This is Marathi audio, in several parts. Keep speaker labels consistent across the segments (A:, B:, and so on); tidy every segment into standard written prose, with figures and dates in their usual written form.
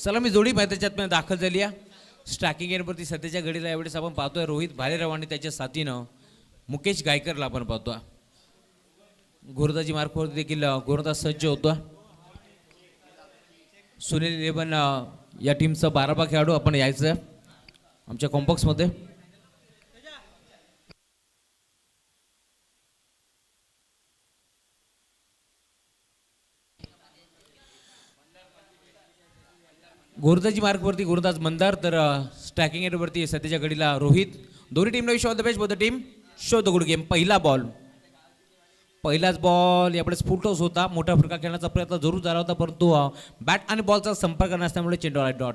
A: सलामी जोडी मैदानात दाखल झाली आहे। स्ट्रायकिंग एंडवरती सध्याच्या घडीला यावेळेस आपण पाहतोय रोहित भालेराव आणि त्याच्या साथीनं मुकेश गायकरला आपण पाहतोय। गोरदाजी मार्कवर देखील गोरदा सज्ज होतो। सुनील 11 या टीमचा 12 खेळाडू आपण यायचं आमच्या कॉम्पॉक्स मध्ये। गोरदाजी मार्कवरती गोरदाज मंदार तर स्ट्रायकिंग एंडवरती सध्याच्या घडीला रोहित। दोन्ही टीमला wish all the best both the team. Show the good game. पहिलाच बॉल यापुढे स्फुटच होता। मोठा फटका खेळण्याचा प्रयत्न जरूर झाला होता परंतु बॅट आणि बॉलचा संपर्क नसल्यामुळे चेंडू आला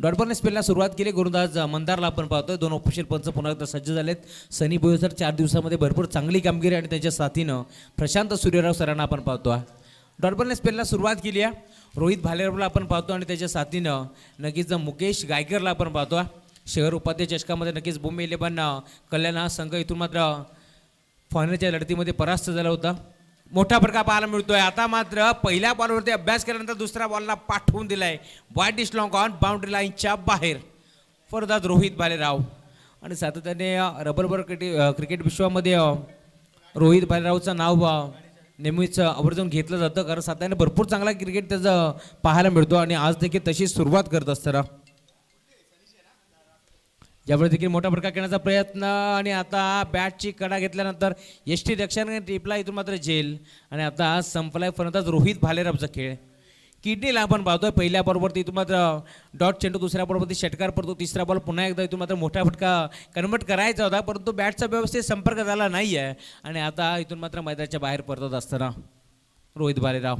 A: डॉटबॉलने स्पेलला सुरुवात केली। गोरदाज मंदारला आपण पाहतोय। दोन ऑफिशियल पंच पुन्हा एकदा सज्ज झालेत। सनी बोईसर 4 दिवसामध्ये भरपूर चांगली कामगिरी आणि त्याच्या साथीनं प्रशांत सूर्यराव सरांना आपण पाहतोय। डॉटबॉलने स्पेलला सुरुवात केली आहे। रोहित भालेरावला आपण पाहतो आणि त्याच्या साथीनं नक्कीच मुकेश गायकरला आपण पाहतोय। शहर उपाध्याय चषकामध्ये नक्कीच मुंबई 11 कल्याण हा संघ इथून मात्र फायनलच्या लढतीमध्ये परास्त झाला होता। मोठा फटका पाहायला मिळतोय। आता मात्र पहिल्या बॉलवरती अभ्यास केल्यानंतर दुसऱ्या बॉलला पाठवून दिलाय wide dish long on boundary लाईनच्या बाहेर। फरदाद रोहित भालेराव आणि सातत्याने रबरबर क्रिकेट विश्वामध्ये रोहित भालेरावचं नाव नेहमीच आवर्जून घेतलं जातं कारण सातत्याने भरपूर चांगला क्रिकेट त्याचं पाहायला मिळतो आणि आज देखील तशी सुरुवात करत असताना यावेळी देखील मोठा फटका खेळण्याचा प्रयत्न आणि आता बॅटची कडा घेतल्यानंतर एसटी रक्षण टिपला इथून मात्र झेल आणि आता संपलाय फलंदाज रोहित भालेरावचा खेळ। किडनीला आपण पाहतोय पहिल्या बॉलवरती इथून मात्र डॉट चेंडू, दुसऱ्या बॉलवरती षटकार पडतो, तिसरा बॉल पुन्हा एकदा इथून मात्र मोठा फटका कन्वर्ट करायचा होता परंतु बॅटचा व्यवस्थित संपर्क झाला नाही आहे आणि आता इथून मात्र मैदानाच्या बाहेर पडत असताना रोहित भालेराव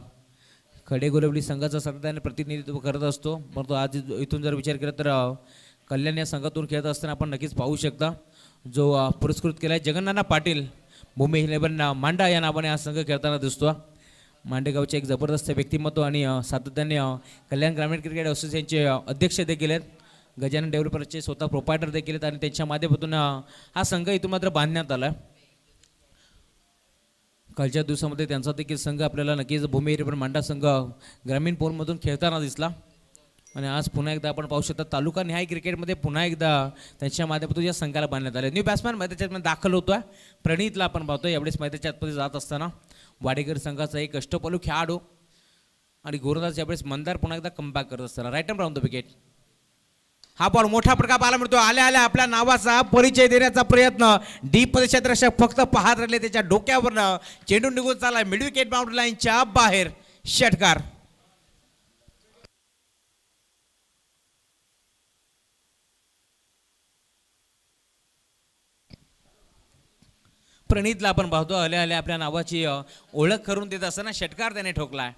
A: खडे गोलवली संघाचा सातत्याने प्रतिनिधित्व करत असतो परंतु आज इथून जर विचार केला तर कल्याण या संघातून खेळत असताना आपण नक्कीच पाहू शकता जो पुरस्कृत केला आहे जगन्नाथ पाटील मुंबई 11 मांडा या नावाने हा संघ खेळताना दिसतो। मांडेगावचे एक जबरदस्त व्यक्तिमत्व आणि सातत्याने कल्याण ग्रामीण क्रिकेट असोसिएशनचे अध्यक्ष देखील आहेत। गजानन डेव्हलपर्सचे स्वतः प्रोपायटर देखील आहेत आणि त्यांच्या माध्यमातून हा संघ इथून मात्र बांधण्यात आला। कालच्या दिवसामध्ये त्यांचा देखील संघ आपल्याला नक्कीच मुंबई 11 मांडा संघ ग्रामीण पोलमधून खेळताना दिसला आणि आज पुन्हा एकदा आपण पाहू शकता तालुका निहाय क्रिकेटमध्ये पुन्हा एकदा त्यांच्या माध्यमातून या संघाला बांधण्यात आले। न्यू बॅट्समॅन मैदानात दाखल होतोय प्रणितला आपण पाहतोय। यावेळेस मैदानाच्या आतमध्ये जात असताना वाडेकर संघाचा एक अष्टपैलू खेळाडू आणि गोरदास यावेळेस मंदार पुन्हा एकदा कमबॅक करत असताना right hand round the wicket. हा बॉल मोठा फटका पाहायला मिळतो। आल्या आपल्या नावाचा परिचय देण्याचा प्रयत्न डीप क्षेत्ररक्षक फक्त पाहत राहिले त्याच्या डोक्यावरनं चेंडू निघून चाललाय मिड विकेट बाउंड्री लाईनच्या बाहेर षटकार। प्रणितला आपण पाहतो आल्या आपल्या नावाची ओळख करून देत असताना षटकार त्याने ठोकलाय।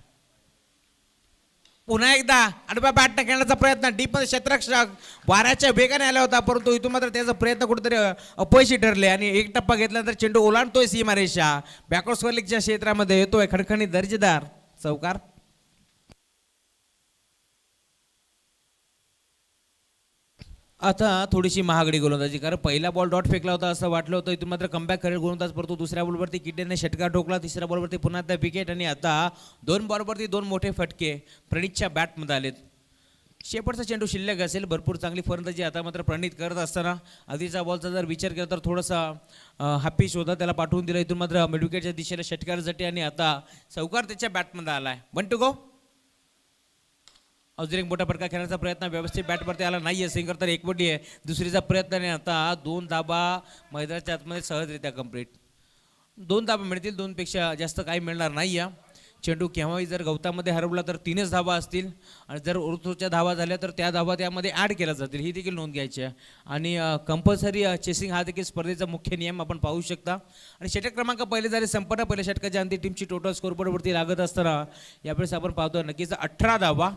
A: पुन्हा एकदा आडव्या बॅटने खेळण्याचा प्रयत्न डीप मध्ये क्षेत्ररक्षक वाऱ्याच्या वेगाने आला होता परंतु इथून मात्र त्याचा प्रयत्न कुठेतरी अपयशी ठरले आणि एक टप्पा घेतल्यानंतर चेंडू ओलांडतोय सीमारेषा बॅकवर्ड स्वर्लिकच्या क्षेत्रामध्ये येतोय खणखणीत दर्जेदार चौकार। आता थोडीशी महागडी गोलंदाजी कारण पहिला बॉल डॉट फेकला होता असं वाटलं होतं इथून मात्र कमबॅक करेल गोलंदाज परंतु दुसऱ्या बॉलवरती किड्याने षटकार ठोकला, तिसऱ्या बॉलवरती पुन्हा एकदा विकेट आणि आता 2 बॉलवरती 2 मोठे फटके प्रणितच्या बॅटमध्ये आलेत। शेपटचा चेंडू शिल्लक असेल भरपूर चांगली फलंदाजी आता मात्र प्रणित करत असताना आधीचा बॉलचा जर विचार केला तर थोडासा हापीश होता त्याला पाठवून दिला इथून मात्र मिड विकेटच्या दिशेला षटकारसाठी आणि आता चौकार त्याच्या बॅटमध्ये आलाय। 1 टू गो। अजून एक मोठा फटका खेळण्याचा प्रयत्न व्यवस्थित बॅटवरती आला नाहीये सिंगर तर एकवटी आहे दुसरीचा प्रयत्न आणि आता 2 धाबा मैदानाच्या आतमध्ये सहजरित्या कंप्लीट। 2 धाबा मिळतील 2 पेक्षा जास्त काही मिळणार नाही आहे। चेंडू केव्हाही जर गवतामध्ये हरवला तर 3च धाबा असतील आणि जर उर्तूच्या धावा झाल्या तर त्या धावा त्यामध्ये ॲड केल्या जातील ही देखील नोंद घ्यायची आहे आणि कंपल्सरी चेसिंग हा देखील स्पर्धेचा मुख्य नियम आपण पाहू शकता। आणि षटक क्रमांक पहिले झाले संपन्न पहिल्या षटकाच्या अंतिम टीमची टोटल स्कोरबोर्डवरती लागत असताना यावेळेस आपण पाहतो नक्कीच 18 धावा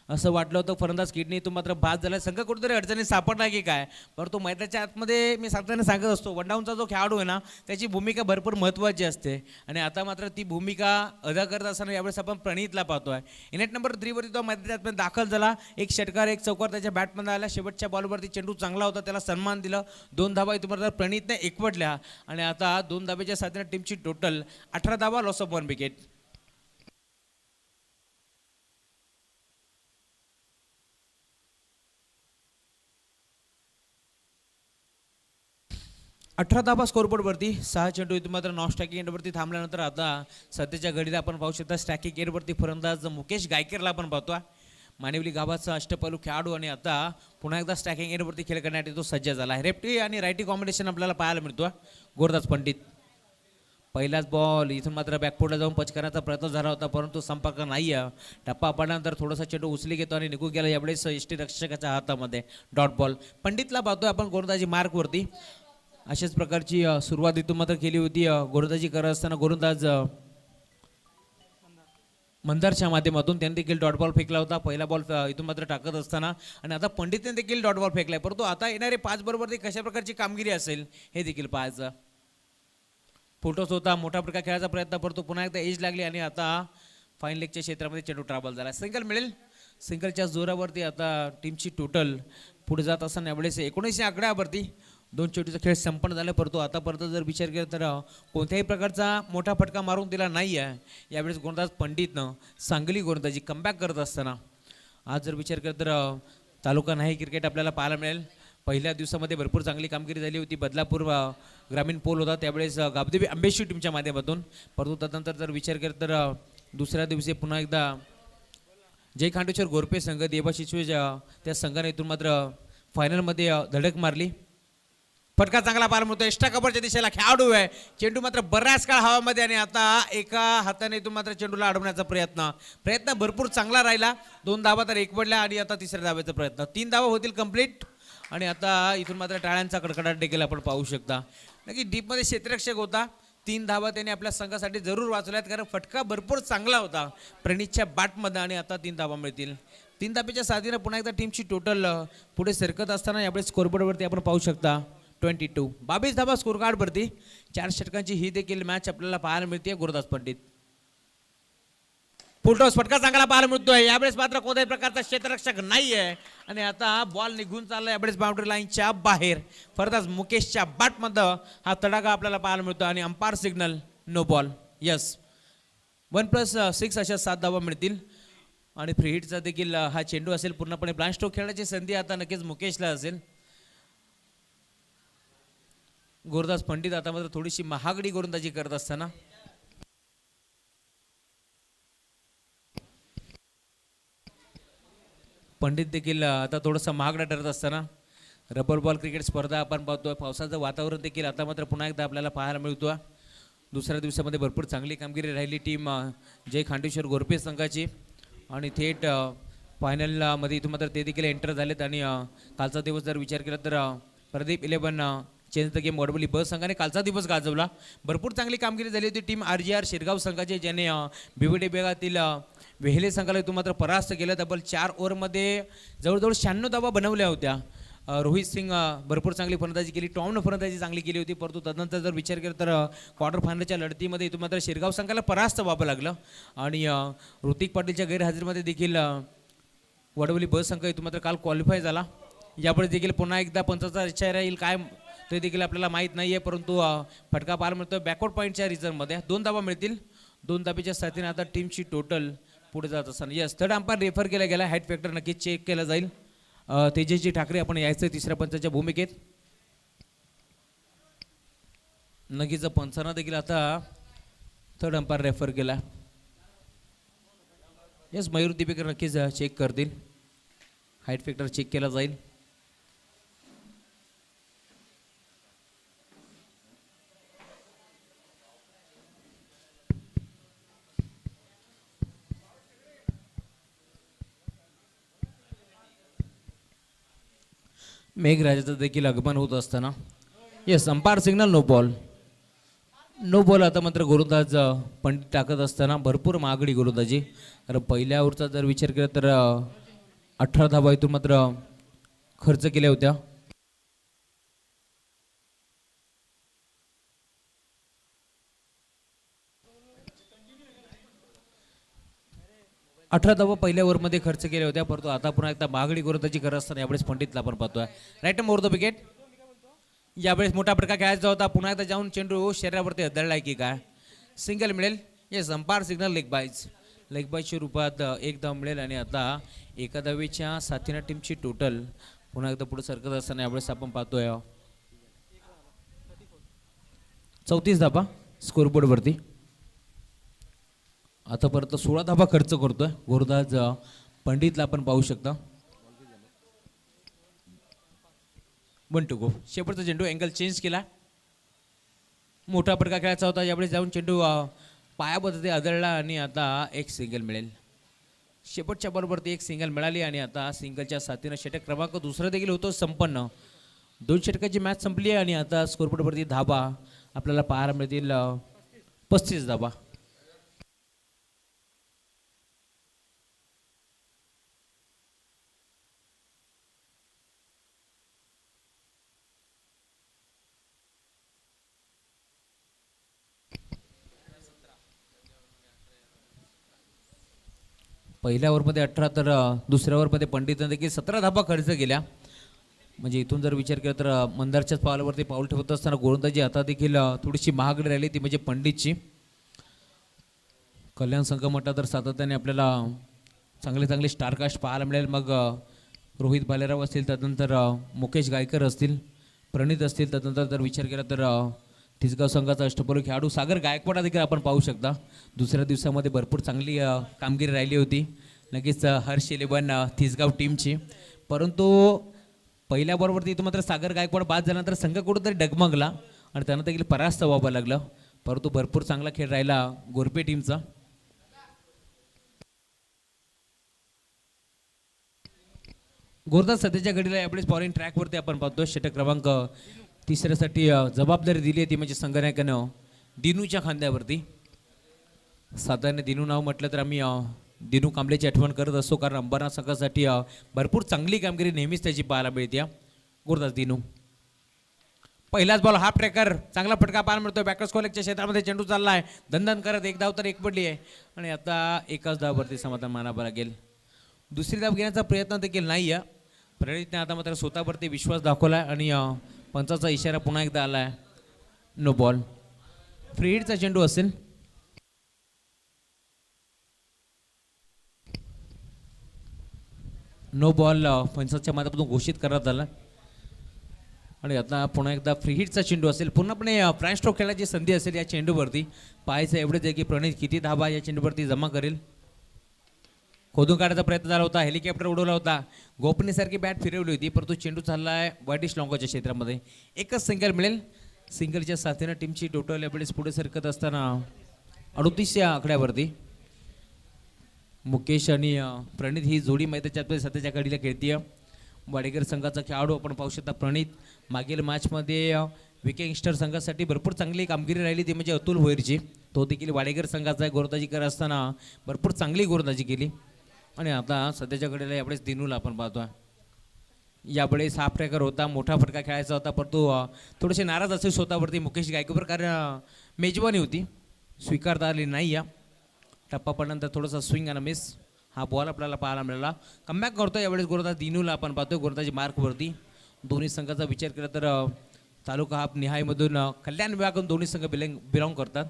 A: असं वाटलं होतं फलंदाज किडनी तो मात्र बाद झाला संघ कुठेतरी अडचणी सापडला की काय परंतु मैदानाच्या आतमध्ये मी सातत्याने सांगत असतो वनडाऊनचा जो खेळाडू आहे ना त्याची भूमिका भरपूर महत्त्वाची असते आणि आता मात्र ती भूमिका अदा करत असताना यावेळेस आपण प्रणितला पाहतोय। इनेट नंबर 3 वरती तो मैदानाच्या आतमध्ये दाखल झाला एक षटकार एक चौकार त्याच्या बॅटमध्ये आला शेवटच्या बॉलवरती चेंडू चांगला होता त्याला सन्मान दिलं 2 धावा इथून मात्र प्रणितने एकवटल्या आणि आता 2 धाब्याच्या साथीने टीमची टोटल 18 धावा लॉस ऑफ 1 विकेट। 18 धाबा स्कोरबोर्डवरती 6 चेंडू इथून मात्र नॉन स्ट्रायकिंग एंडवरती थांबल्यानंतर आता सध्याच्या घडीला आपण पाहू शकता स्ट्रायकिंग एंडवरती फलंदाज मुकेश गायकरला आपण पाहतोय. मानिवली गावाचा अष्टपैलू खेळाडू आणि आता पुन्हा एकदा स्ट्रायकिंग एंडवरती खेळ करण्यासाठी तो सज्ज झाला आहे. लेफ्टी आणि रायटी कॉम्बिनेशन आपल्याला पाहायला मिळतो. गोरदास पंडित पहिलाच बॉल इथून मात्र बॅकफुटला जाऊन पच करण्याचा प्रयत्न झाला होता परंतु संपर्क नाही आहे. टप्पा पडल्यानंतर थोडासा चेंडू उचली घेतो आणि निघून गेला. यावेळेस यष्टी रक्षकाच्या हातामध्ये डॉट बॉल. पंडितला पाहतोय आपण गोलंदाजी मार्कवरती. अशाच प्रकारची सुरुवात इथून मात्र केली होती गोलंदाजी करत असताना गोलंदाज मंदारच्या माध्यमातून त्यांनी देखील डॉट बॉल फेकला होता. पहिला बॉल इथून मात्र टाकत असताना आणि आता पंडितने देखील डॉट बॉल फेकलाय परंतु आता येणारे 5 बरोबर कशा प्रकारची कामगिरी असेल हे देखील पाहायचं. फोटोस होता मोठा प्रकार खेळायचा प्रयत्न परंतु पुन्हा एकदा एज लागली आणि आता फाईन लेगच्या क्षेत्रामध्ये चेंडू ट्रॅव्हल झाला. सिंगल मिळेल. सिंगलच्या जोरावरती आता टीमची टोटल पुढे जात असताना यावेळेस 19 आकड्यावरती 2 चेंडूचा खेळ संपन्न झाला परंतु आतापर्यंत जर विचार केला तर कोणत्याही प्रकारचा मोठा फटका मारून दिला नाही आहे. यावेळेस गोलंदाज पंडितनं चांगली गोलंदाजी कमबॅक करत असताना आज जर विचार केला तर तालुका नाही क्रिकेट आपल्याला पाहायला मिळेल. पहिल्या दिवसामध्ये भरपूर चांगली कामगिरी झाली होती. बदलापूर ग्रामीण पोल होता त्यावेळेस गाबदेवी आंबेश्वर टीमच्या माध्यमातून परंतु त्यानंतर जर विचार केला तर दुसऱ्या दिवशी पुन्हा एकदा जय खांडेश्वर गोरपे संघ देवाशिशवे त्या संघाने इथून मात्र फायनलमध्ये धडक मारली. फटका चांगला पार मिळतो. एक्स्ट्रा कव्हरच्या दिशेला खेळाडू आहे. चेंडू मात्र बऱ्याच काळ हवामध्ये आणि आता एका हाताने इथून मात्र चेंडूला अडवण्याचा प्रयत्न भरपूर चांगला राहिला. 2 धावा तर एक पडल्या आणि आता तिसऱ्या धावेचा प्रयत्न. 3 धावा होतील कंप्लीट आणि आता इथून मात्र टाळ्यांचा कडकडाट देखील आपण पाहू शकता. नक्की डीपमध्ये क्षेत्ररक्षक होता. 3 धावा त्याने आपल्या संघासाठी जरूर वाचवल्यात कारण फटका भरपूर चांगला होता प्रणितच्या बॅटमध्ये आणि आता 3 धावा मिळतील. 3 धाब्याच्या साथीने पुन्हा एकदा टीमची टोटल पुढे सरकत असताना यावेळेस स्कोरबोर्डवरती आपण पाहू शकता 22 धाबा स्कोर कार्डवरती. 4 षटकांची ही देखील मॅच आपल्याला पाहायला मिळते. गुरुदास पंडित फुलटॉस फटका चांगला पाहायला मिळतोय. यावेळेस मात्र कोणत्याही प्रकारचा क्षेत्ररक्षक नाही आहे आणि आता बॉल निघून चालला यावेळेस बाउंड्री लाईनच्या बाहेर. फरदास मुकेशच्या बॅटमध्ये हा तडाखा आपल्याला पाहायला मिळतो आणि umpire signal no ball. Yes 1+6 अशा 7 धावा मिळतील आणि फ्री हिटचा देखील हा चेंडू असेल. पूर्णपणे ब्लाइंड स्ट्रोक खेळण्याची संधी आता नक्कीच मुकेशला असेल. गुरुदास पंडित आता मात्र थोडीशी महागडी गोलंदाजी करत असताना पंडित देखील आता थोडासा महागडा ठरत असताना रबर बॉल क्रिकेट स्पर्धा आपण पाहतोय. पावसाचं वातावरण देखील आता मात्र पुन्हा एकदा आपल्याला पाहायला मिळतो. दुसऱ्या दिवसामध्ये भरपूर चांगली कामगिरी राहिली टीम जय खांडेश्वर गोरपे संघाची आणि थेट फायनलमध्ये इथून मात्र ते देखील एंटर झालेत आणि कालचा दिवस जर विचार केला तर Pradeep 11 change the game Wadavali ब संघाने कालचा दिवस गाजवला. भरपूर चांगली कामगिरी झाली होती. टीम RGR शिरगाव संघाचे ज्याने भिवडे बेगातील वेहले संघाला इथून मात्र परास्त केलं. तब्बल 4 ओव्हरमध्ये जवळजवळ 96 धावा बनवल्या होत्या. रोहित सिंग भरपूर चांगली फलंदाजी केली. टॉमनं फलंदाजी चांगली केली होती परंतु तदनंतर जर विचार केला तर क्वार्टर फायनलच्या लढतीमध्ये इथून मात्र शिरगाव संघाला परास्त व्हावं लागलं आणि ऋतिक पाटीलच्या गैरहजेरीमध्ये देखील वडवली ब संघ इथून मात्र काल क्वालिफाय झाला. यापुढे देखील पुन्हा एकदा पंचाचा इच्छा राहील काय ते देखील आपल्याला माहीत नाही आहे परंतु फटका पार मिळतो बॅकवर्ड पॉईंटच्या रिझनमध्ये. 2 धावा मिळतील. 2 धाब्याच्या साथीने आता टीमची टोटल पुढे जात असताना यस थर्ड अंपायर रेफर केला गेला. हाईट फॅक्टर नक्कीच चेक केला जाईल. तेजस्वी ठाकरे आपण यायचं तिसऱ्या पंचाच्या भूमिकेत. नक्कीच पंचांना देखील आता थर्ड अंपायर रेफर केला. यस मयूर दीपेकर नक्कीच चेक करतील. हाईट फॅक्टर चेक केला जाईल. मेघराजाचं देखील आगमन होत असताना yes umpire signal no ball. No ball आता मात्र गोलंदाज पंडित टाकत असताना भरपूर महागडी गोलंदाजी. तर पहिल्या ओव्हरचा जर विचार केला तर 18 धावा इथून मात्र खर्च केल्या होत्या. अठरा धावा पहिल्या ओव्हरमध्ये खर्च केल्या होत्या परंतु आता पुन्हा एकदा महागडी गोलंदाजी करत असताना यावेळेस पंडितला आपण पाहतोय. Right more the wicket. यावेळेस मोठा प्रकार खेळायचा होता. पुन्हा एकदा जाऊन चेंडू शरीरावरती आदळलाय की काय. सिंगल मिळेल. येस अंपायर सिग्नल लेग बायच्या रूपात 1 धाव मिळेल आणि आता एका धावेच्या साथीने टीमची टोटल पुन्हा एकदा पुढे सरकत असताना यावेळेस आपण पाहतोय 34 धाबा स्कोरबोर्डवरती. आतापर्यंत 16 धाबा खर्च करतोय गोरदाज पंडितला आपण पाहू शकता. 1 to go. शेवटचा चेंडू अँगल चेंज केला. मोठा फटका खेळायचा होता. यावेळी जाऊन चेंडू पायाबद्दल आदळला आणि आता एक सिंगल मिळेल. शेवटच्या बरोबरती एक सिंगल मिळाली आणि आता सिंगलच्या साथीनं षटक क्रमांक दुसरा देखील होतो संपन्न. 2 षटकाची मॅच संपली आहे आणि आता स्कोरबोर्डवरती धाबा आपल्याला पाहायला मिळतील 35 धाबा. पहिल्या ओव्हरमध्ये 18 तर दुसऱ्या ओव्हरमध्ये पंडितनं देखील 17 धाबा खर्च केल्या. म्हणजे इथून जर विचार केला तर मंदारच्याच पावलावरती पाऊल ठेवत असताना गोलंदाजी आता देखील थोडीशी महागडी राहिली ती म्हणजे पंडितची. कल्याण संघ म्हटलं तर सातत्याने आपल्याला चांगले चांगले स्टारकास्ट पाहायला मिळेल. मग रोहित भालेराव असतील, त्यानंतर मुकेश गायकर असतील, प्रणित असतील, त्यानंतर जर विचार केला तर तिसगाव संघाचा अष्टपैलू खेळाडू सागर गायकवाड देखील आपण पाहू शकता. दुसऱ्या दिवसामध्ये भरपूर चांगली कामगिरी राहिली होती नक्कीच हर्ष 11 तिसगाव टीमची. परंतु पहिल्या बरोबरती इथं मात्र सागर गायकवाड बाद झाल्यानंतर संघ कुठंतरी डगमगला आणि त्यांना देखील परास्त व्हावं लागलं. परंतु भरपूर चांगला खेळ राहिला गोरपे टीमचा. गोरदास सध्याच्या घडीला यावेळेस फॉरेन ट्रॅकवरती आपण पाहतो. षटक क्रमांक तिसऱ्यासाठी जबाबदारी दिली आहे ती म्हणजे संघनायकानं दिनूच्या खांद्यावरती. साधारण दिनू नाव म्हटलं तर आम्ही दिनू कांबळेची आठवण करत असतो, कारण अंबरनाथ संघासाठी भरपूर चांगली कामगिरी नेहमीच त्याची पाहायला मिळते. गोरदास दिनू पहिलाच बॉल हाफ ट्रॅकर, चांगला फटका पाहायला मिळतो. बॅकर्स कॉलेजच्या क्षेत्रामध्ये चेंडू चालला आहे, दणदण करत. एक धाव तर एक पडली आहे आणि आता एकाच धाववरती समाधान मानावं लागेल. दुसरी धाव घेण्याचा प्रयत्न देखील नाही आहे. प्रणितने आता मात्र स्वतःवरती विश्वास दाखवला आणि पंचाचा इशारा पुन्हा एकदा आला आहे. No ball. फ्री हिटचा चेंडू असेल. नो बॉल पंचाच्या माध्यमातून घोषित करण्यात आला आणि आता पुन्हा एकदा फ्री हिटचा चेंडू असेल. पूर्णपणे फ्रँच स्ट्रोक खेळायची संधी असेल या चेंडूवरती. पाहायचं एवढेच आहे की प्रणित किती धाबा या चेंडूवरती जमा करेल. खोदून काढायचा प्रयत्न झाला होता, हेलिकॉप्टर उडवला होता, गोपनीसारखी बॅट फिरवली होती, परंतु चेंडू चालला आहे वाईटिश लॉंगोच्या क्षेत्रामध्ये. एकच सिंगल मिळेल. सिंगलच्या साथीनं टीमची टोटल एवढेच पुढे सरकत असताना 38 या आकड्यावरती. मुकेश आणि प्रणित ही जोडी मैदानाच्या सध्याच्या घडीला खेळतीय. वाडेकर संघाचा खेळाडू आपण पाहू शकता प्रणित. मागील मॅचमध्ये विकेंगस्टर संघासाठी भरपूर चांगली कामगिरी राहिली ती म्हणजे अतुल भोईरची. तो देखील वाडेकर संघाचा गोलंदाजी करत असताना भरपूर चांगली गोलंदाजी केली आणि आता सध्याच्या घडीला यावेळेस दिनूला आपण पाहतोय. यावेळेस हाफ ट्रॅकर होता, मोठा फटका खेळायचा होता, परंतु थोडेसे नाराज असेल स्वतःवरती मुकेश गायकवाड, कारण मेजवानी होती स्वीकारता आली नाही. या टप्पा पडल्यानंतर थोडासा स्विंग आणि मिस हा बॉल आपल्याला पाहायला मिळाला. कमबॅक करतो यावेळेस गोलंदाज दिनूला आपण पाहतोय गोलंदाजी मार्कवरती. दोन्ही संघाचा विचार केला तर तालुका हाप निहायमधून कल्याण विभागातून दोन्ही संघ बिलॉंग करतात.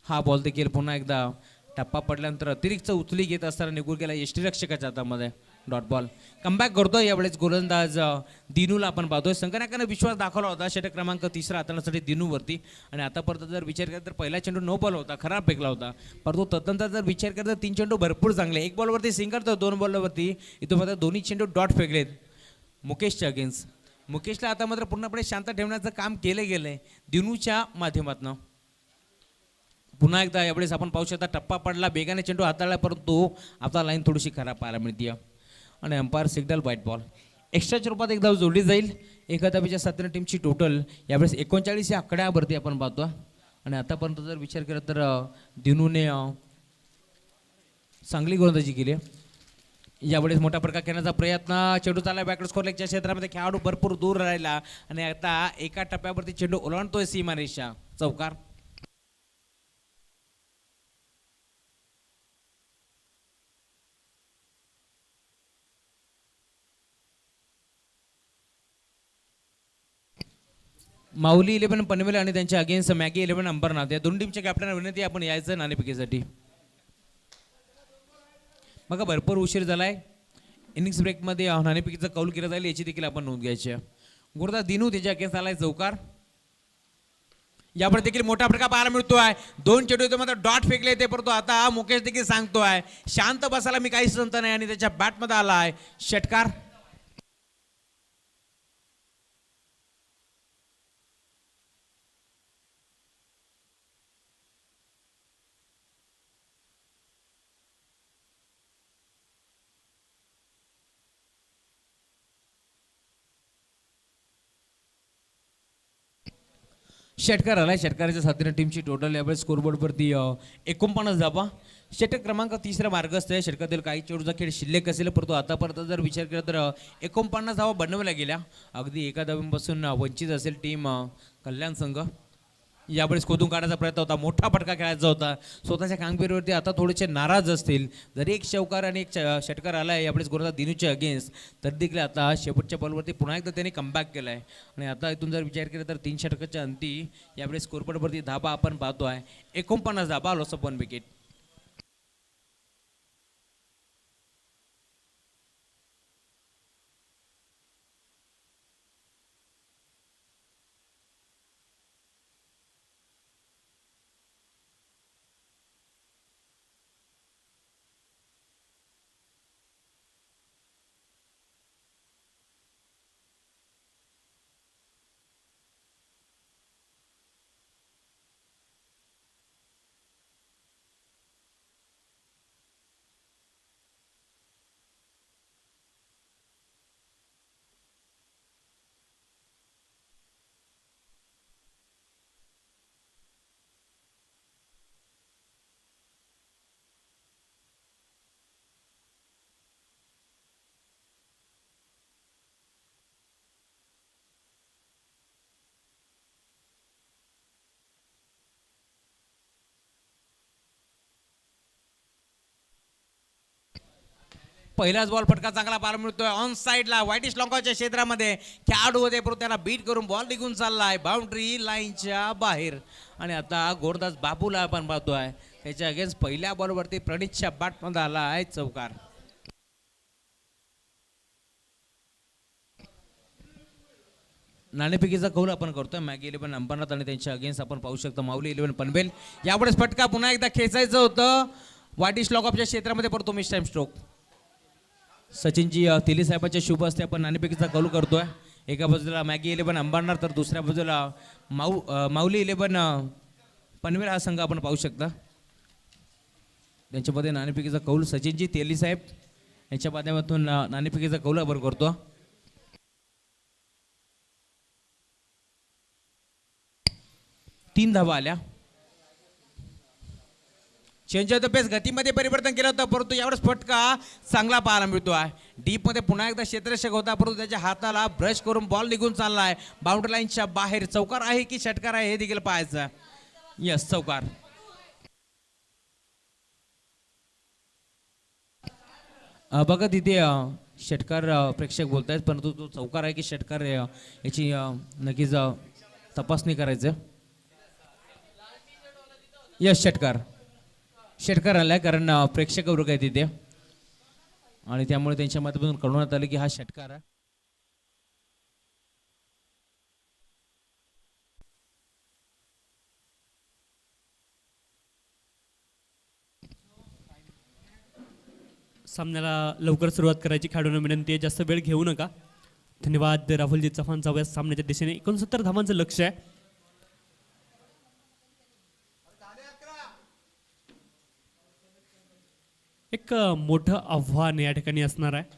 A: हा बॉल देखील पुन्हा एकदा टप्पा पडल्यानंतर अतिरिक्त उचली घेत असताना निघून गेला यष्टीरक्षकाच्या हातामध्ये. Dot ball. कमबॅक करतोय यावेळेस गोलंदाज दिनूला आपण पाहतोय. संघनायकाने विश्वास दाखवला होता षटक क्रमांक तिसरा हाताळण्यासाठी दिनूवरती आणि आतापर्यंत जर विचार केला तर पहिला चेंडू नो बॉल होता, खराब फेकला होता, परंतु तदनंतर जर विचार केला तर 3 चेंडू भरपूर चांगले. 1 बॉलवरती सिंगल तर 2 बॉलवरती इथं मात्र दोन्ही चेंडू डॉट फेकलेत मुकेशच्या अगेन्स्ट. मुकेशला आता मात्र पूर्णपणे शांत ठेवण्याचं काम केलं गेलंय दिनूच्या माध्यमातून. पुन्हा एकदा यावेळेस आपण पाहू शकता टप्पा पडला, बेगाने चेंडू हाताळला, परंतु आता लाईन थोडीशी खराब पाहायला मिळते आणि अंपायर सिग्नल व्हाईट बॉल. एक्स्ट्राच्या रूपात एक धाव जोडली जाईल. एका धावेच्या साथीने टीमची टोटल यावेळेस 39 या आकड्यावरती आपण पाहतो आणि आतापर्यंत जर विचार केला तर दिनूने चांगली गोलंदाजी केली. यावेळेस मोठा फटका खेळण्याचा प्रयत्न, चेंडू चालला बॅकवर्ड स्कोर लेगच्या क्षेत्रामध्ये, खेळाडू भरपूर दूर राहिला आणि आता एका टप्प्यावरती चेंडू ओलांडतोय सीमारेषा. चौकार. माऊली 11 पनवेल आणि त्यांच्या अगेन्स्ट मॅगी 11 अंबरनाथ या दोन टीमच्या कॅप्टनला विनंती आपण यायचं नाणेफेकीसाठी. बघा भरपूर उशीर झालाय. इनिंग्स ब्रेकमध्ये नाणेफेकीचा कौल केला जाईल याची देखील आपण नोंद घ्यायची आहे. गुरुदास दिनू त्याच्या केस आलाय चौकार. यापुढे देखील मोठा फटका पाहायला मिळतोय. दोन चेंडू मध्ये डॉट फेकले ते, परंतु आता मुकेश देखील सांगतोय शांत बसायला मी काही संत नाही, आणि त्याच्या बॅटमध्ये आलाय षटकार. षटकार आलाय. षटकाराच्या साथीने टीमची टोटल यावेळेस स्कोरबोर्डवरती 49 धावा. षटक क्रमांक तिसरा मार्गस्थ आहे. षटकातील काही चेंडूचा खेळ शिल्लक असेल, परंतु आतापर्यंत जर विचार केला तर 49 धावा बनवल्या गेल्या. अगदी एका धावेपासून वंचित असेल टीम कल्याण संघ. यावेळेस खोदून काढायचा प्रयत्न होता, मोठा फटका खेळायचा होता. स्वतःच्या कामगिरीवरती आता थोडेसे नाराज असतील. जरी एक चौकार आणि एक षटकार आलाय यावेळेस गुरुदास दिनूच्या अगेन्स्ट, तर देखील आता शेवटच्या बॉलवरती पुन्हा एकदा त्यांनी कमबॅक केलाय. आणि आता इथून जर विचार केला तर 3 षटकाच्या अंती यावेळेस स्कोरबोर्डवरती धाबा आपण पाहतोय 49 धाबा, लॉस ऑफ 1 विकेट. पहिलाच बॉल फटका चांगला पाहायला मिळतोय ऑन साईडला व्हाईटिश लॉंकाच्या क्षेत्रामध्ये. खेळाडू होते परंतु त्याला बीट करून बॉल निघून चाललाय बाउंड्री लाईनच्या बाहेर. आणि आता गोरदास बाबूला आपण पाहतोय त्याच्या अगेन्स्ट पहिल्या बॉलवरती प्रणितच्या बॅटमध्ये आला आहे चौकार. नाणेफेकीचा कौल आपण करतोय मॅगी 11 अंबरनाथ आणि त्यांच्या अगेन्स्ट आपण पाहू शकतो माऊली 11 पनवेल. यावेळेस फटका पुन्हा एकदा खेचायचं होतं व्हाईटिश लॉकअपच्या क्षेत्रामध्ये, परंतु मिस टाइम स्ट्रोक. सचिनजी तेली साहेबांच्या शुभ असते आपण नाणेफेकीचा कौल करतोय. एका बाजूला मॅगी 11 अंबरनाथ, तर दुसऱ्या बाजूला माऊली 11 पनवेल हा संघ आपण पाहू शकता. त्यांच्यामध्ये नाणेफेकीचा कौल सचिनजी तेली साहेब यांच्या माध्यमातून नाणेफेकीचा कौल आपण करतो. तीन धावा आल्या. चेंज ऑफ द पेस गतीमध्ये परिवर्तन केलं होतं, परंतु यावेळेस फटका चांगला पाहायला मिळतो आहे. डीपमध्ये पुन्हा एकदा क्षेत्ररक्षक होता, परंतु त्याच्या हाताला ब्रश करून बॉल निघून चाललाय बाउंड्री लाईनच्या बाहेर. चौकार आहे की षटकार आहे हे देखील पाहायचं. यस, चौकार. बघा तिथे षटकार प्रेक्षक बोलत आहेत, परंतु तो चौकार आहे की षटकार आहे याची नक्कीच तपासणी करायचं. यस, षटकार आलाय, कारण प्रेक्षक वर्ग आहे तिथे आणि त्यामुळे त्यांच्या माध्यमातून कळवण्यात आलं की हा षटकार आहे.
B: सामन्याला लवकर सुरुवात करायची खेळाडूंना विनंती आहे, जास्त वेळ घेऊ नका. धन्यवाद राहुलजी चव्हाण. जाऊया सामन्याच्या दिशेने. 69 धावांचं लक्ष आहे. एक मोठं आव्हान या ठिकाणी असणार आहे.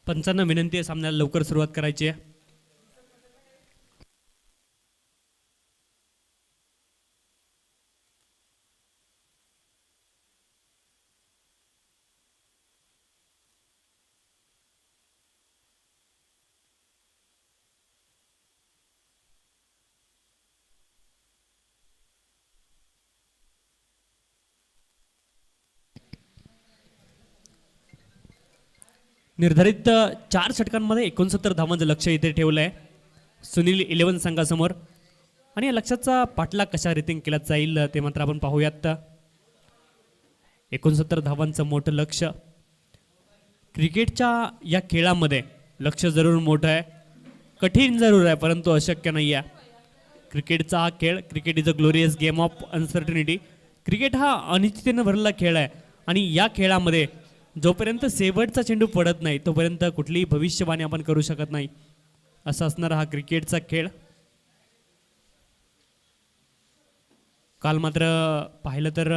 B: पंचांना विनंती आहे सामन्याला लवकर सुरुवात करायची आहे. निर्धारित 4 षटकांमध्ये 69 धावांचं लक्ष इथे ठेवलं आहे सुनील 11 संघासमोर. आणि या लक्ष्याचा पाठलाग कशा रीतीने केला जाईल ते मात्र आपण पाहूयात. 69 धावांचं मोठं लक्ष. क्रिकेटच्या या खेळामध्ये लक्ष जरूर मोठं आहे, कठीण जरूर आहे, परंतु अशक्य नाही आहे. क्रिकेटचा हा खेळ, cricket is a glorious game of uncertainty. Cricket हा अनिश्चिततेनं भरलेला खेळ आहे आणि या खेळामध्ये जोपर्यंत शेवटचा चेंडू पडत नाही तोपर्यंत कुठलीही भविष्यवाणी आपण करू शकत नाही. असा असणारा हा क्रिकेटचा खेळ. काल मात्र पाहिलं तर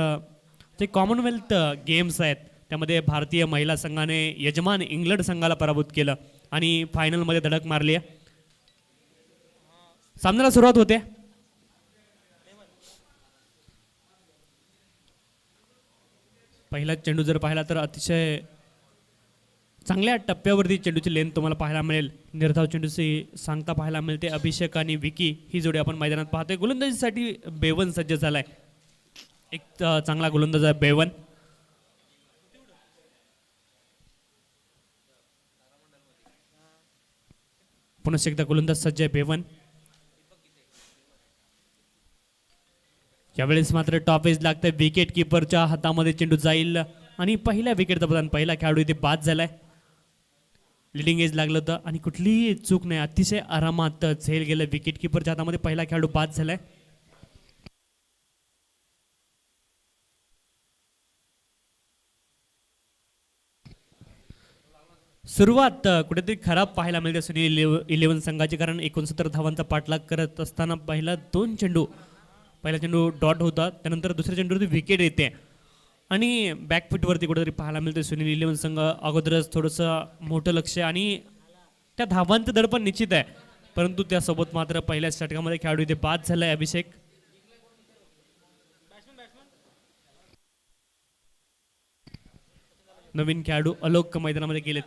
B: जे कॉमनवेल्थ गेम्स आहेत त्यामध्ये भारतीय महिला संघाने यजमान इंग्लंड संघाला पराभूत केलं आणि फायनलमध्ये धडक मारली आहे. सामन्याला सुरुवात होते. पहिला चेंडू जर पाहिला तर अतिशय चांगल्या टप्प्यावरती चेंडूची लेंथ तुम्हाला पाहायला मिळेल. निर्धाव चेंडूची सांगता पाहायला मिळते. अभिषेक आणि विकी ही जोडी आपण मैदानात पाहतोय. गोलंदाजीसाठी बेवन सज्ज झालाय. एक चांगला गोलंदाज आहे बेवन. पुन्हा एकदा गोलंदाज सज्ज आहे बेवन. यावेळेस मात्र टॉपेज लागतंय. विकेट किपरच्या हातामध्ये चेंडू जाईल आणि पहिल्या विकेटचा प्रदान पहिला खेळाडू इथे बाद झालाय. लिडिंग एज लागलं होतं आणि कुठलीही चूक नाही, अतिशय आरामात झेल गेलं. विकेट किपरच्या हातामध्ये पहिला खेळाडू बाद झालाय. सुरुवात कुठेतरी खराब पाहायला मिळते सुनील 11 संघाची, कारण 69 धावांचा पाठलाग करत असताना पहिला चेंडू डॉट होता, त्यानंतर दुसऱ्या चेंडूवरती विकेट येते आणि बॅकफुटवरती कुठेतरी पाहायला मिळते सुनील 11 संघ. अगोदरच थोडंसं मोठं लक्ष आणि त्या धावांचं दर पण निश्चित आहे, परंतु त्यासोबत मात्र पहिल्या षटकामध्ये खेळाडू इथे बाद झालाय अभिषेक. नवीन खेळाडू अलोक मैदानामध्ये गेलेत.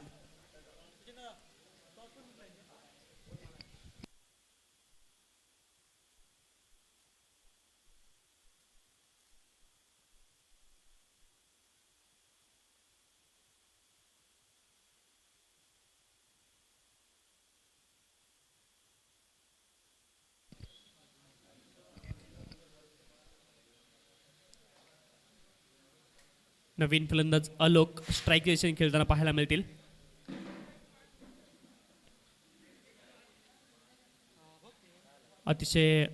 B: नवीन फलंदाज अलोक स्ट्राईक रेशन खेळताना पाहायला मिळतील. अतिशय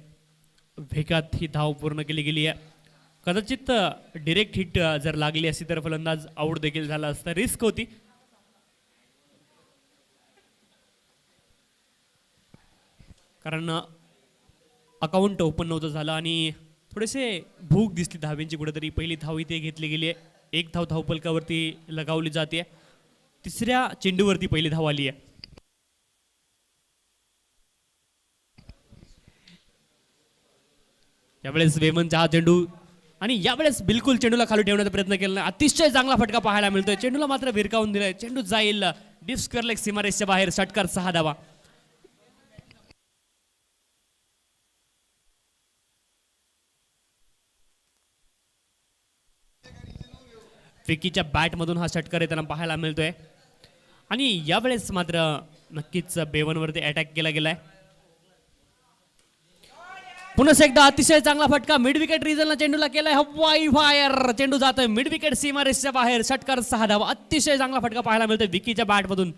B: वेगात ही धाव पूर्ण केली गेली आहे. कदाचित डिरेक्ट हिट जर लागली असती तर फलंदाज आऊट देखील झाला असता. रिस्क होती. कारण अकाउंट ओपन नव्हतं झालं आणि थोडेसे भूक दिसली धावेंची कुठेतरी. पहिली धाव इथे घेतली गेली आहे. एक धाव धावपलकावरती लगावली जाते. तिसऱ्या चेंडूवरती पहिली धाव आली आहे. यावेळेस वेमनचा हा चेंडू आणि यावेळेस बिलकुल चेंडूला खाली ठेवण्याचा प्रयत्न केला नाही. अतिशय चांगला फटका पाहायला मिळतोय. चेंडूला मात्र भिरकावून दिलाय. चेंडू जाईल डीप स्क्वेअर लेग सीमारेषच्या बाहेर. षटकार 6 धावा. विकीच्या बॅटमधून हा षटकार येताना पाहायला मिळतोय आणि यावेळेस मात्र नक्कीच बेवनवरती अटॅक केला गेलाय. पुन्हा एकदा अतिशय चांगला फटका मिड विकेट रिजनला चेंडूला केलाय. हवाई फायर. चेंडू जातोय मिड विकेट सीमारेषच्या बाहेर. षटकार 6 धावा. अतिशय चांगला फटका पाहायला मिळतोय विकीच्या बॅटमधून.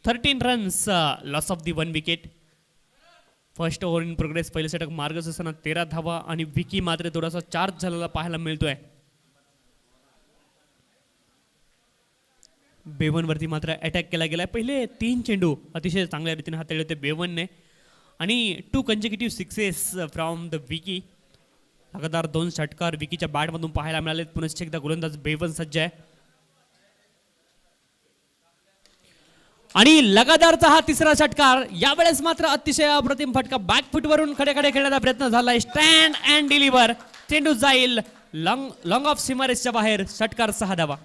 B: Thirteen runs loss of the 1 wicket. First over in progress. पहिले षटक मार्गच असताना 13 धावा आणि विकी मात्र थोडासा चार्ज झालेला पाहायला मिळतोय. बेवनवरती मात्र अटॅक केला गेलाय. पहिले 3 चेंडू अतिशय चांगल्या रीतीने हाताळले होते बेवनने आणि 2 कंजिक्युटिव्ह सिक्सेस फ्रॉम द विकी. लगातार 2 षटकार विकीच्या बॅटमधून पाहायला मिळाले. पुन्हा एकदा गोलंदाज बेवन सज्ज आहे आणि लगातारचा हा तिसरा षटकार. यावेळेस मात्र अतिशय अप्रतिम फटका. बॅकफुटवरून खडे खेळण्याचा प्रयत्न झालाय. Stand and deliver. चेंडू जाईल लॉंग ऑफ सीमारेषच्या बाहेर. षटकार 6 धावा.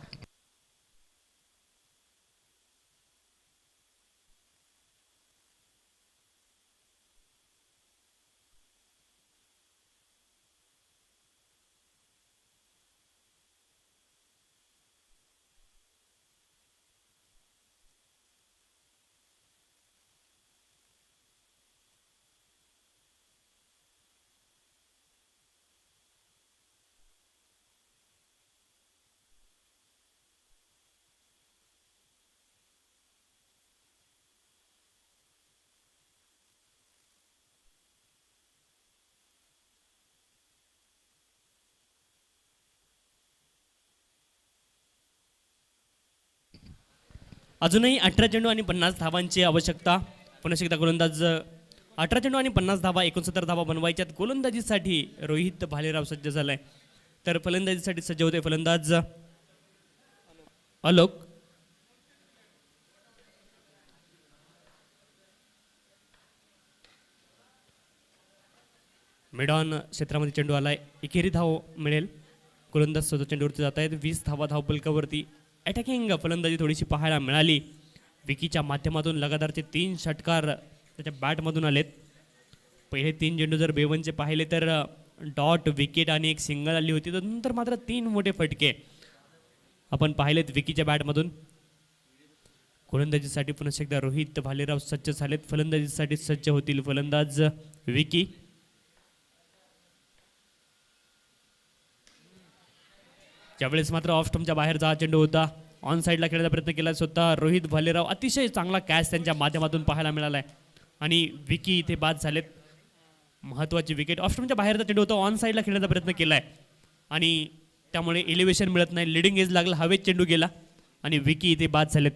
B: अजूनही 18 चेंडू आणि 50 धावांची आवश्यकता. पुन्हा एकदा गोलंदाज 18 चेंडू आणि 50 धावा 69 धावा बनवायच्यात. गोलंदाजीसाठी रोहित भालेराव सज्ज झालाय. तर फलंदाजीसाठी सज्ज होते फलंदाज आलोक. मिडॉन क्षेत्रामध्ये चेंडू आलाय. एकेरी धाव मिळेल. गोलंदाज 14 चेंडूवरती जात आहेत. 20 धावा धावपलकावरती. अटॅकिंग फलंदाजी थोडीशी पाहायला मिळाली. विकीच्या माध्यमातून लगातारचे 3 षटकार त्याच्या बॅटमधून आलेत. पहिले 3 चेंडू जर बेवनचे पाहिले तर डॉट, विकेट आणि एक सिंगल आली होती. तर नंतर मात्र 3 मोठे फटके आपण पाहिलेत विकीच्या बॅटमधून. गोलंदाजीसाठी पुन्हा एकदा रोहित भालेराव सज्ज झालेत. फलंदाजीसाठी सज्ज होतील फलंदाज विकी. ज्यावेळेस मात्र ऑफ स्टंपच्या बाहेरचा हा चेंडू होता. ऑन साईडला खेळण्याचा प्रयत्न केला स्वतः रोहित भालेराव. अतिशय चांगला कॅच त्यांच्या माध्यमातून पाहायला मिळालाय आणि विकी इथे बाद झालेत. महत्त्वाची विकेट. ऑफ स्टंपच्या बाहेरचा चेंडू होता. ऑन साईडला खेळण्याचा प्रयत्न केलाय आणि त्यामुळे एलिव्हेशन मिळत नाही. लिडिंग एज लागला. हवेत चेंडू गेला आणि विकी इथे बाद झालेत.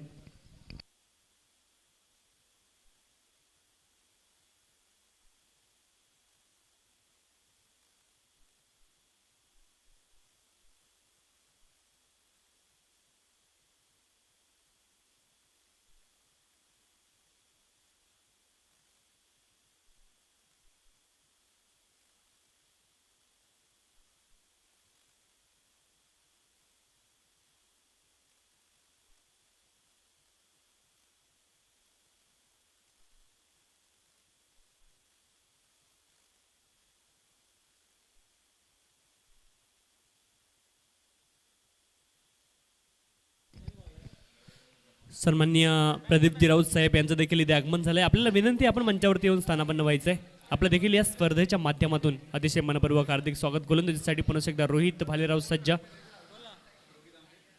B: सन्माननीय प्रदीपजी राऊत साहेब यांचं देखील इथे आगमन झालंय. आपल्याला विनंती, आपण मंचावरती येऊन स्थानापन्न व्हायचंय. आपलं देखील या स्पर्धेच्या माध्यमातून अतिशय मनपूर्वक हार्दिक स्वागत. गोलंदाजीसाठी पुन्हा एकदा रोहित भालेराव सज्ज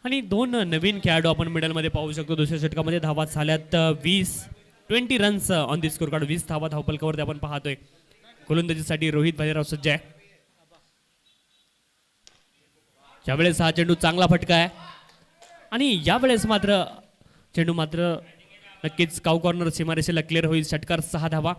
B: आणि 2 नवीन खेळाडू आपण मिडलमध्ये पाहू शकतो. दुसऱ्या षटकामध्ये धावा झाल्यात 20 runs on the score card. 20 धावा धावपलकावरती आपण पाहतोय. गोलंदाजीसाठी रोहित भालेराव सज्ज आहे. ज्यावेळेस हा चेंडू चांगला फटका आहे आणि यावेळेस मात्र चेंडू मात्र नक्कीच काऊ कॉर्नर सीमारेषेला क्लिअर होईल. षटकार 6 धावा.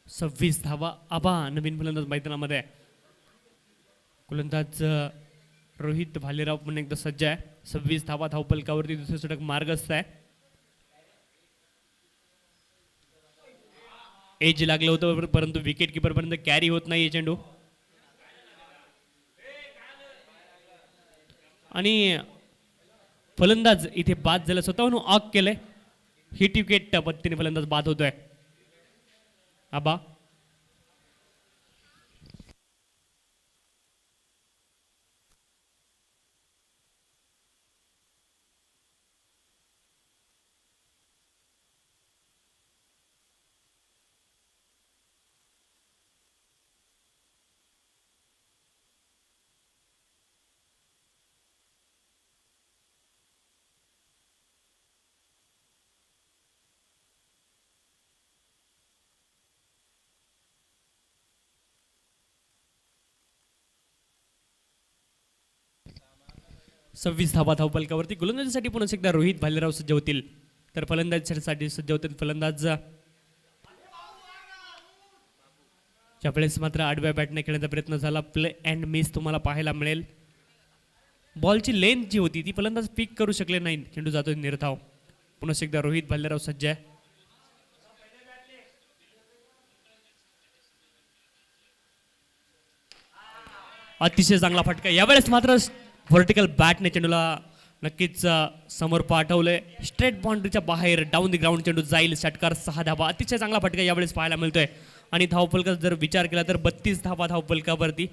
B: सव्वीस धावा. आबा नवीन फलंदाज मैदानामध्ये. गोलंदाज रोहित भालेराव पण एकदा सज्ज आहे. 26 धावा धावपलकावरती. दुसरे षटक मार्गस्थ आहे. एज लागलं होतं परंतु विकेट किपर पर्यंत कॅरी होत नाही चेंडू आणि फलंदाज इथे बाद झाला. स्वतःहून ऑक केलंय. हिट विकेट पद्धतीने फलंदाज बाद होतोय. आबा 26 धावा धावपलकावरती. गोलंदाजीसाठी पुन्हा एकदा रोहित भालेराव सज्ज होतील. तर फलंदाजीसाठी सज्ज होतील फलंदाज. ज्यावेळेस मात्र आडव्या बॅटने खेळण्याचा प्रयत्न झाला. प्ले अँड मिस तुम्हाला पाहायला मिळेल. बॉलची लेंथ जी होती ती फलंदाज पिक करू शकले नाही. चेंडू जातोय निर्धाव. पुन्हा एकदा रोहित भालेराव सज्ज आहे. अतिशय चांगला फटका. यावेळेस मात्र व्हर्टिकल बॅटने चेंडूला नक्कीच समोर पाठवलंय. स्ट्रेट बाउंड्रीच्या बाहेर डाऊन दी ग्राउंड चेंडू जाईल. षटकार 6 धावा. अतिशय चांगला फटका यावेळेस पाहायला मिळतोय आणि धावफलका जर विचार केला तर 32 धावा धावफलकावरती.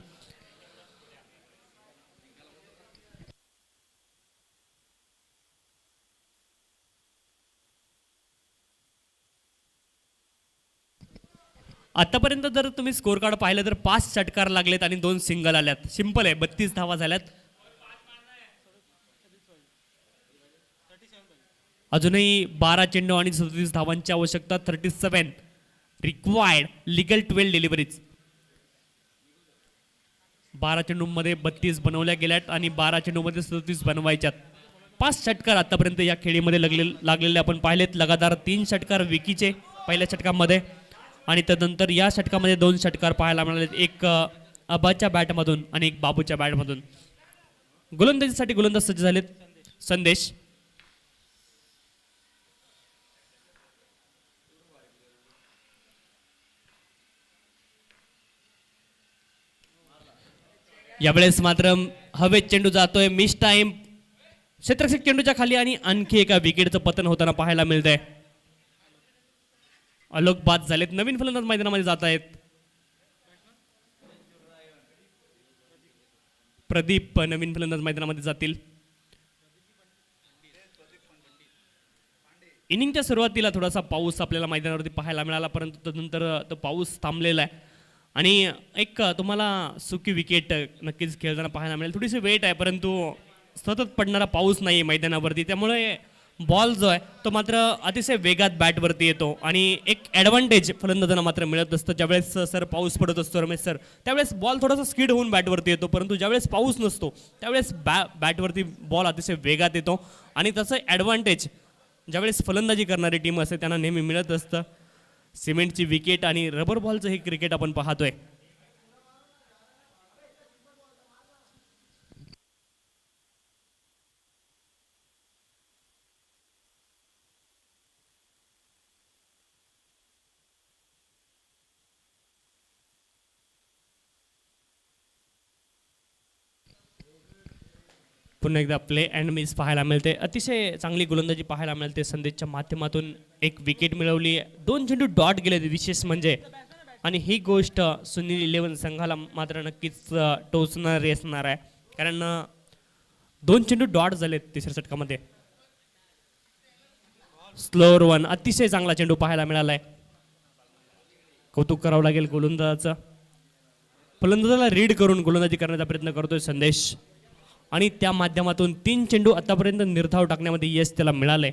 B: आतापर्यंत जर तुम्ही स्कोर कार्ड पाहिलं तर 5 षटकार लागलेत आणि 2 सिंगल आल्यात. सिंपल आहे. 32 धावा झाल्यात. अजूनही 12 चेंडू आणि 37 धावांची आवश्यकता. 37 रिक्वायर्ड लिगल 12 डिलिव्हरीज. 12 चेंडूमध्ये 32 बनवल्या गेल्यात आणि 12 चेंडूमध्ये 37 बनवायच्यात. 5 षटकार आतापर्यंत या खेळीमध्ये लागलेले आपण पाहिलेत. लगातार 3 षटकार विकीचे पहिल्या षटकामध्ये आणि त्यानंतर या षटकामध्ये 2 षटकार पाहायला मिळाले. एक अबाच्या बॅटमधून आणि एक बाबूच्या बॅटमधून. गोलंदाजीसाठी गोलंदाज सज्ज झालेत. संदेश, यावेळेस मात्र हवेत चेंडू जातोय. मिस टाइम क्षेत्ररक्षक चेंडूच्या खाली आणि आणखी एका विकेटचं पतन होताना पाहायला मिळतंय. अलोक बाद झालेत. नवीन फलंदाज मैदानामध्ये जात आहेत. प्रदीप नवीन फलंदाज मैदानामध्ये जातील. इनिंगच्या सुरुवातीला थोडासा पाऊस आपल्याला मैदानावरती पाहायला मिळाला, परंतु त्यानंतर तो पाऊस थांबलेला आहे आणि एक तुम्हाला सुकी विकेट नक्कीच खेळताना पाहायला मिळेल. थोडीशी वेट आहे, परंतु सतत पडणारा पाऊस नाही आहे मैदानावरती, त्यामुळे बॉल जो आहे तो मात्र अतिशय वेगात बॅटवरती येतो आणि एक ॲडव्हान्टेज फलंदाजांना मात्र मिळत असतं. ज्यावेळेस सर पाऊस पडत असतो रमेश सर, त्यावेळेस बॉल थोडासा स्किड होऊन बॅटवरती येतो, परंतु ज्यावेळेस पाऊस नसतो त्यावेळेस बॅटवरती बॉल अतिशय वेगात येतो आणि तसं ॲडव्हान्टेज ज्यावेळेस फलंदाजी करणारी टीम असते त्यांना नेहमी मिळत असतं. सिमेंटची विकेट आणि रबर बॉलचं हे क्रिकेट आपण पाहतोय. पुन्हा एकदा प्ले अँड मिस पाहायला मिळते. अतिशय चांगली गोलंदाजी पाहायला मिळते. संदेशच्या माध्यमातून एक विकेट मिळवली. 2 चेंडू डॉट गेले विशेष म्हणजे, आणि ही गोष्ट सुनील 11 संघाला मात्र नक्कीच टोचणारी असणार आहे, कारण 2 चेंडू डॉट झालेत तिसऱ्या षटकामध्ये. स्लोअर वन, अतिशय चांगला चेंडू पाहायला मिळालाय. कौतुक करावं लागेल गोलंदाजाचं. फलंदाजाला रीड करून गोलंदाजी करण्याचा प्रयत्न करतोय संदेश आणि त्या माध्यमातून 3 चेंडू आतापर्यंत निर्धाव टाकण्यामध्ये यश त्याला मिळालंय.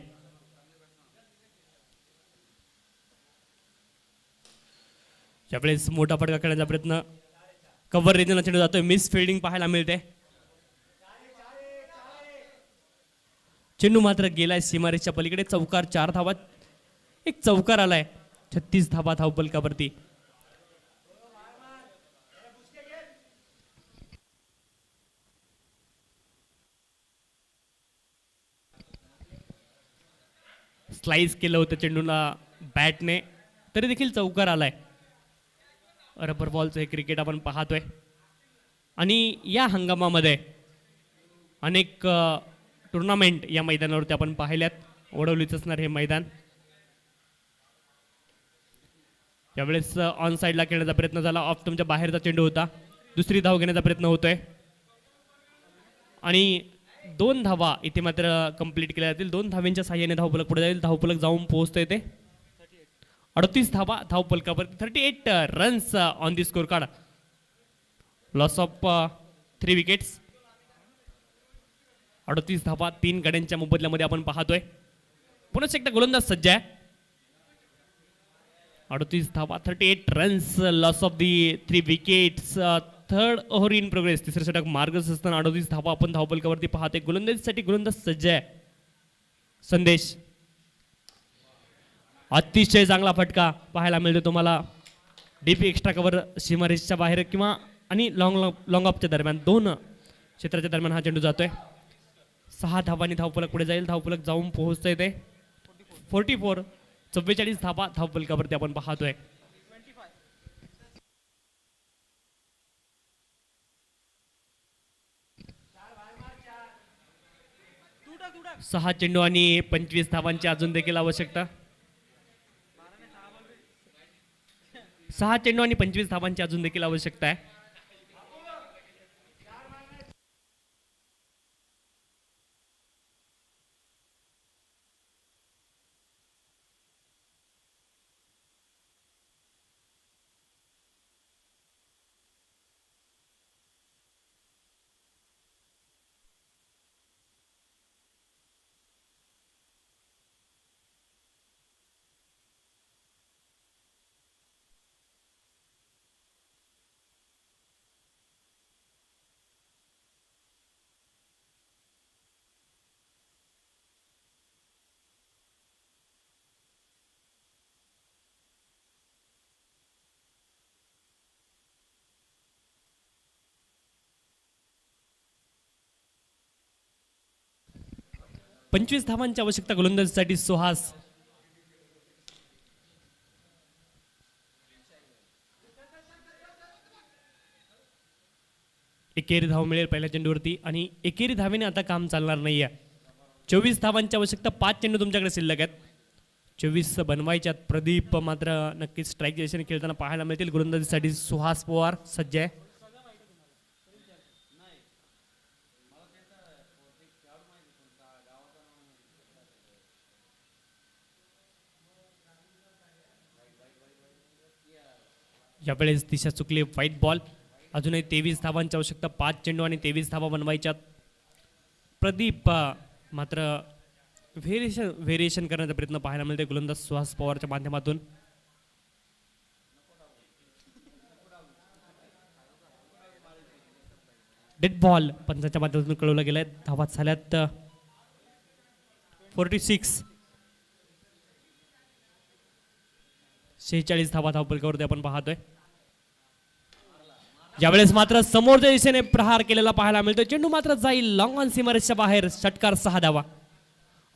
B: त्यावेळेस मोठा फटका खेळण्याचा प्रयत्न, कव्हर रेंजला चेंडू जातोय. मिस फिल्डिंग पाहायला मिळते. चेंडू मात्र गेलाय सीमारेषच्या पलीकडे. चौकार, 4 धावा, एक चौकार आलाय. 36 धावा धावफलकावरती. स्लाइस केलं होतं चेंडूला बॅटने, तरी देखील चौकार आलाय. रबर बॉलचं हे क्रिकेट आपण पाहतोय आणि या हंगामामध्ये अनेक टुर्नामेंट या मैदानावरती आपण पाहिल्यात. ओढवलीच असणार हे मैदान. यावेळेस ऑन साईडला खेळण्याचा प्रयत्न झाला. ऑफ तुमच्या बाहेरचा चेंडू होता. दुसरी धाव घेण्याचा प्रयत्न होतोय आणि 2 धावा इथे मात्र कंप्लीट केल्या जातील. 2 धाव्यांच्या साह्याने धावफलक पुढे जाईल. धावफलक जाऊन पोहोचतोय ते 38 धावा धावफलकावर. 38 runs on the score card. Loss of 3 wickets. 38 धावा 3 गड्यांच्या मोबदल्यामध्ये आपण पाहतोय. पुन्हा एकदा गोलंदाज सज्ज आहे. 38 धावा, 38 runs, loss of the 3 wickets. Third over in progress. तिसरं षटक मार्गच असताना 38 धावा आपण धावफलकावरती पाहतोय. गोलंदाजीसाठी गोलंदाज सज्ज आहे. संदेश, अतिशय चांगला फटका पाहायला मिळतो तुम्हाला. डीपी एक्स्ट्रा कव्हर सीमारेषच्या बाहेर किंवा आणि लॉंग ऑफच्या दरम्यान, 2 क्षेत्राच्या दरम्यान हा चेंडू जातोय. 6 धावांनी धावफलक पुढे जाईल. धावफलक जाऊन पोहोचतोय ते 44. 44 धावा धावफलकावरती आपण पाहतोय. 6 चेंडू आणि 25 धावांची अजून देखील आवश्यकता. 6 चेंडू आणि 25 धावांची अजून देखील आवश्यकता आहे. 25 धावांची आवश्यकता गोलंदाजीसाठी सुहास. एकेरी धाव मिळेल पहिल्या चेंडूवरती आणि एकेरी धावेने आता काम चालणार नाहीये. 24 धावांची आवश्यकता, 5 चेंडू तुमच्याकडे शिल्लक आहेत. 24 बनवायच्यात. प्रदीप मात्र नक्कीच स्ट्राईक दिशेने खेळताना पाहायला मिळतील. गोलंदाजीसाठी सुहास पवार सज्ज आहे. यावेळेस दिशा चुकली, व्हाईट बॉल. अजूनही 23 धावांची आवश्यकता, 5 चेंडू आणि 23 धावा बनवायच्यात. प्रदीप मात्र व्हेरिएशन करण्याचा प्रयत्न पाहायला मिळते गोलंदाज सुहास पवारच्या माध्यमातून. डेड बॉल पंचाच्या माध्यमातून कळवला गेलाय. धावा झाल्यात 46. 46 धावा धावपलकावरती आपण पाहतोय. यावेळेस मात्र समोरच्या दिशेने प्रहार केलेला पाहायला मिळतो. चेंडू मात्र जाईल लॉंग ऑन सीमारेषच्या बाहेर. षटकार 6 धावा.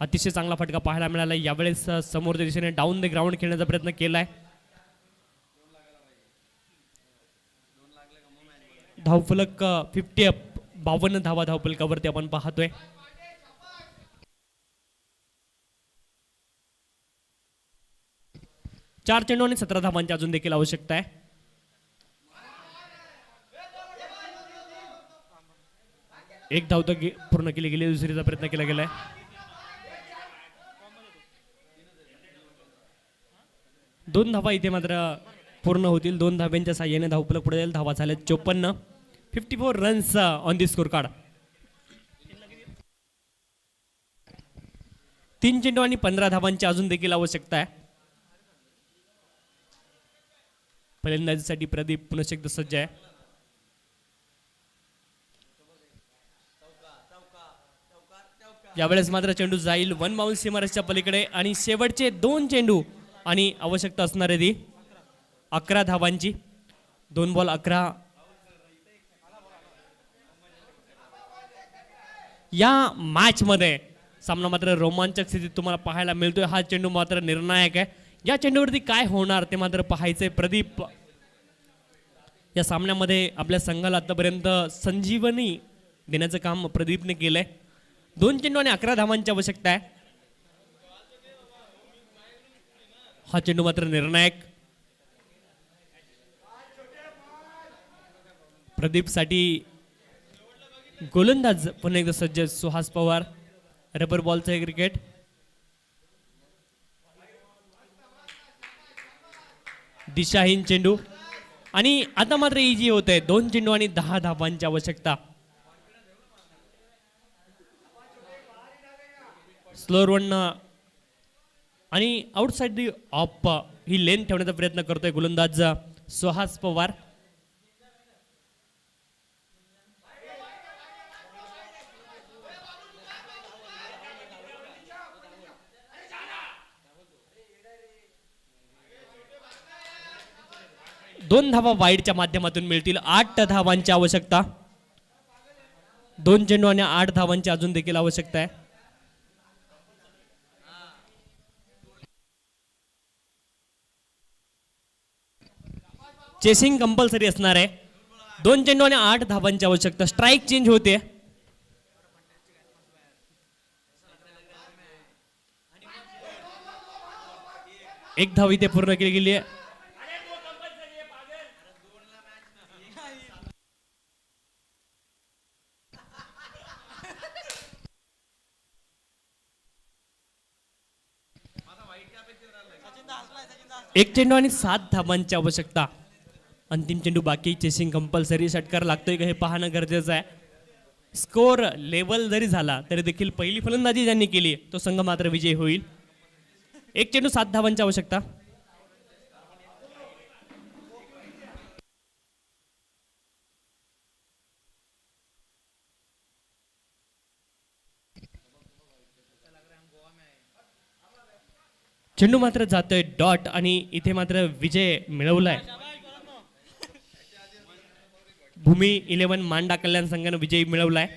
B: अतिशय चांगला फटका पाहायला मिळाला. यावेळेस समोरच्या दिशेने डाऊन द ग्राउंड खेळण्याचा प्रयत्न केलाय. धावफलक 50 अप. 52 धावा धावफलकावरती आपण पाहतोय. चार चेंडू आणि 17 धावांची अजून देखील आवश्यकता आहे. एक धाव तर पूर्ण केली गेली, दुसरीचा प्रयत्न केला गेलाय. दोन धावा इथे मात्र पूर्ण होतील. 2 धाव्यांच्या साह्याने धावफलक पुढे जाईल. धावा झाल्या 54. 54 runs on the score card. 3 चेंडू आणि 15 धावांची अजून देखील आवश्यकता आहे. फलंदाजीसाठी प्रदीप पुनश्च एकदा सज्ज आहे. यावेळेस मात्र चेंडू जाईल 1 बाउंस सीमारेषच्या पलीकडे आणि शेवटचे 2 चेंडू आणि आवश्यकता असणार आहे ती 11 धावांची. 2 बॉल 11. या मॅच मध्ये सामना मात्र रोमांचक स्थितीत तुम्हाला पाहायला मिळतोय. हा चेंडू मात्र निर्णायक आहे. या चेंडूवरती काय होणार ते मात्र पाहायचंय. प्रदीप या सामन्यामध्ये आपल्या संघाला आतापर्यंत संजीवनी देण्याचं काम प्रदीपने केलंय. 2 चेंडू आणि 11 धावांची आवश्यकता आहे. हा चेंडू मात्र निर्णायक. प्रदीप साठी गोलंदाज पुन्हा एकदा सज्ज सुहास पवार. रबर बॉलचं हे क्रिकेट. दिशाहीन चेंडू आणि आता मात्र इजी होत आहे. 2 चेंडू आणि 10 धावांची आवश्यकता. स्लोअर वन आणि आउटसाइड दी ऑफ ही लेन ठेवण्याचा प्रयत्न करतोय गोलंदाज सुहास पवार. दोन धावा वाईडच्या माध्यमातून मिळतील. 8 धावांची आवश्यकता. 2 चेंडू आणि 8 धावांची अजून देखील आवश्यकता आहे. चेसिंग कंपल्सरी असणार आहे. 2 चेंडू आणि 8 धावांची आवश्यकता. स्ट्राईक चेंज होते. एक धाव इथे पूर्ण केली गेली आहे. एक चेंडू आणि 7 धावांची आवश्यकता. अंतिम चेंडू बाकी. Chasing compulsory. षटकार लागतोय का हे पाहणं गरजेचं आहे. स्कोर लेवल जरी झाला तरी देखील पहिली फलंदाजी ज्यांनी केली तो संघ मात्र विजयी होईल. एक चेंडू 7 धावांची आवश्यकता. चेंडू मात्र जातोय डॉट आणि इथे मात्र विजय मिळवलाय. भूमी 11 मांडा कल्याण संघाने विजय मिळवलाय.